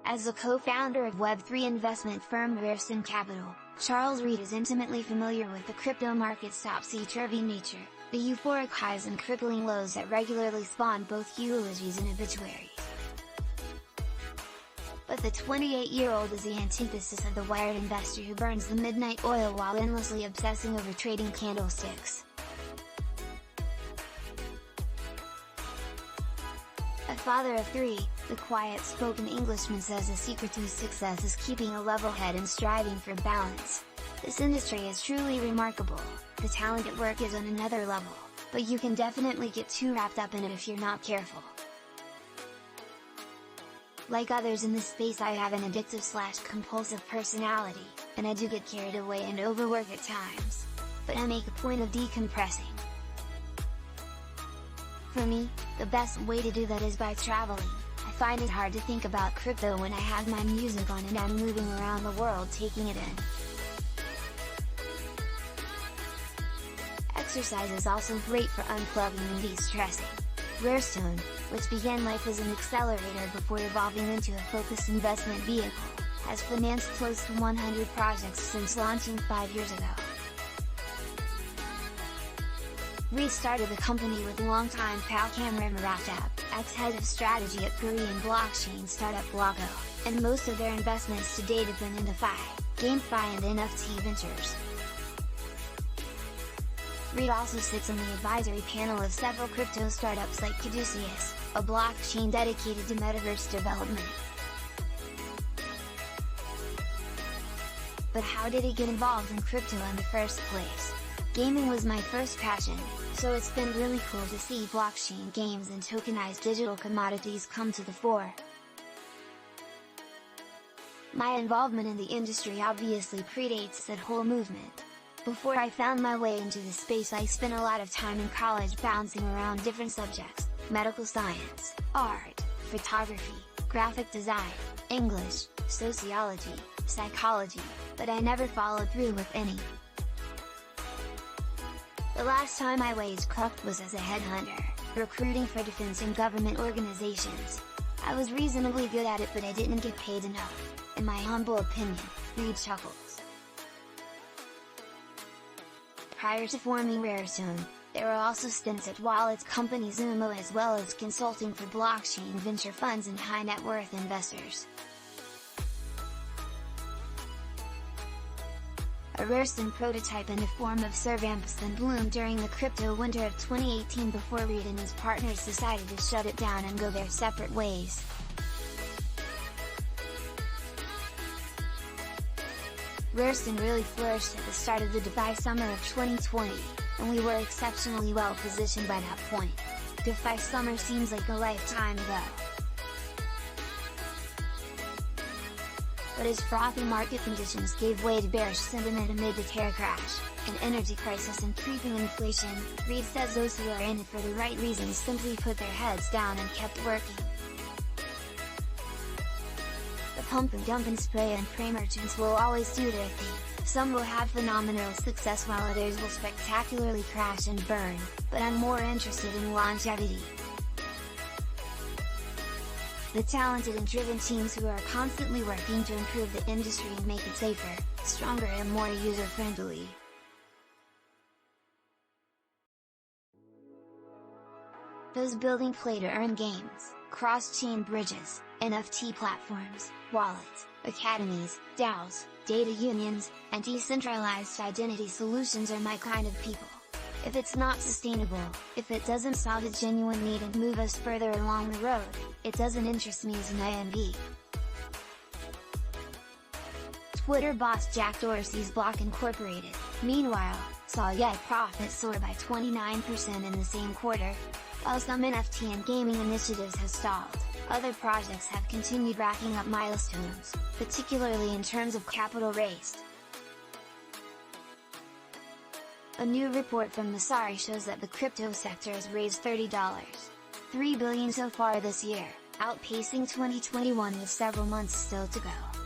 As the co-founder of Web3 investment firm Rarestone Capital, Charles Reed is intimately familiar with the crypto market's topsy-turvy nature, the euphoric highs and crippling lows that regularly spawn both eulogies and obituaries. But the 28-year-old is the antithesis of the wired investor who burns the midnight oil while endlessly obsessing over trading candlesticks. A father of three, the quiet-spoken Englishman says the secret to his success is keeping a level head and striving for balance. This industry is truly remarkable, the talent at work is on another level, but you can definitely get too wrapped up in it if you're not careful. Like others in this space, I have an addictive/compulsive personality, and I do get carried away and overwork at times. But I make a point of decompressing. For me, the best way to do that is by traveling. I find it hard to think about crypto when I have my music on and I'm moving around the world taking it in. Exercise is also great for unplugging and de-stressing. Rarestone, which began life as an accelerator before evolving into a focused investment vehicle, has financed close to 100 projects since launching 5 years ago. Reed started the company with longtime pal Cameron Maratap, ex-head of strategy at Korean blockchain startup Blocko, and most of their investments to date have been in DeFi, GameFi and NFT ventures. Reed also sits on the advisory panel of several crypto startups like Caduceus, a blockchain dedicated to metaverse development. But how did he get involved in crypto in the first place? Gaming was my first passion, so it's been really cool to see blockchain games and tokenized digital commodities come to the fore. My involvement in the industry obviously predates that whole movement. Before I found my way into the space, I spent a lot of time in college bouncing around different subjects: medical science, art, photography, graphic design, English, sociology, psychology, but I never followed through with any. The last time I waged was as a headhunter, recruiting for defense and government organizations. I was reasonably good at it, but I didn't get paid enough, in my humble opinion, Reed chuckles. Prior to forming Rarestone, there were also stints at Wallet's company Zumo, as well as consulting for blockchain venture funds and high net worth investors. A Rarestone prototype in the form of Servamps then bloomed during the crypto winter of 2018 before Reed and his partners decided to shut it down and go their separate ways. Rarestone really flourished at the start of the DeFi summer of 2020, and we were exceptionally well positioned by that point. DeFi summer seems like a lifetime ago. But as frothy market conditions gave way to bearish sentiment amid the Terra crash, an energy crisis and creeping inflation, Reed says those who are in it for the right reasons simply put their heads down and kept working. The pump and dump and spray and pray merchants will always do their thing. Some will have phenomenal success while others will spectacularly crash and burn, but I'm more interested in longevity. The talented and driven teams who are constantly working to improve the industry and make it safer, stronger and more user-friendly. Those building play-to-earn games, cross-chain bridges, NFT platforms, wallets, academies, DAOs, data unions, and decentralized identity solutions are my kind of people. If it's not sustainable, if it doesn't solve a genuine need and move us further along the road, it doesn't interest me as an IMB. Twitter boss Jack Dorsey's Block Incorporated, meanwhile, saw net profit soar by 29% in the same quarter. While some NFT and gaming initiatives have stalled, other projects have continued racking up milestones, particularly in terms of capital raised. A new report from Messari shows that the crypto sector has raised $3 billion so far this year, outpacing 2021 with several months still to go.